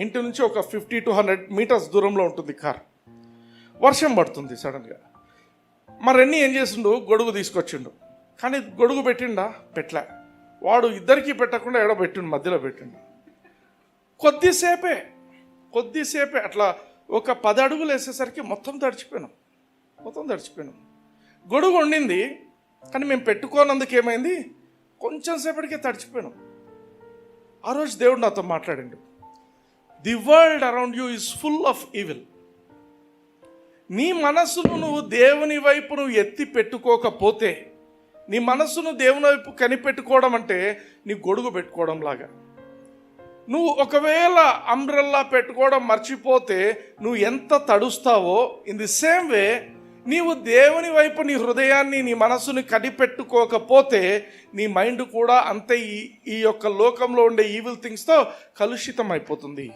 ఇంటి నుంచి ఒక 50 to 100 మీటర్స్ దూరంలో ఉంటుంది కార్. వర్షం పడుతుంది సడన్గా. మా రెన్నీ ఏం చేసిండు, గొడుగు తీసుకొచ్చిండు. కానీ గొడుగు పెట్టిండా, పెట్టలే. వాడు ఇద్దరికీ పెట్టకుండా ఎడో పెట్టిండు, మధ్యలో పెట్టిండు. కొద్దిసేపే అట్లా ఒక 10 అడుగులు వేసేసరికి మొత్తం తడిచిపోయినాం. గొడుగు ఉండింది, కానీ మేము పెట్టుకోనందుకు ఏమైంది, కొంచెం సేపటికే తడిచిపోయినాం. ఆ రోజు దేవుడు నాతో మాట్లాడిండు, the world around you is full of evil. నీ మనస్సును నువ్వు దేవుని వైపు నువ్వు ఎత్తి పెట్టుకోకపోతే, నీ మనస్సును దేవుని వైపు కనిపెట్టుకోవడం అంటే నీ గొడుగు పెట్టుకోవడం లాగా. నువ్వు ఒకవేళ అంబ్రెల్లా పెట్టుకోవడం మర్చిపోతే నువ్వు ఎంత తడుస్తావో, ఇన్ ది సేమ్ వే నీవు దేవుని వైపు నీ హృదయాన్ని, నీ మనస్సుని కనిపెట్టుకోకపోతే నీ మైండ్ కూడా అంతే ఈ యొక్క లోకంలో ఉండే ఈవిల్ థింగ్స్తో కలుషితం అయిపోతుంది.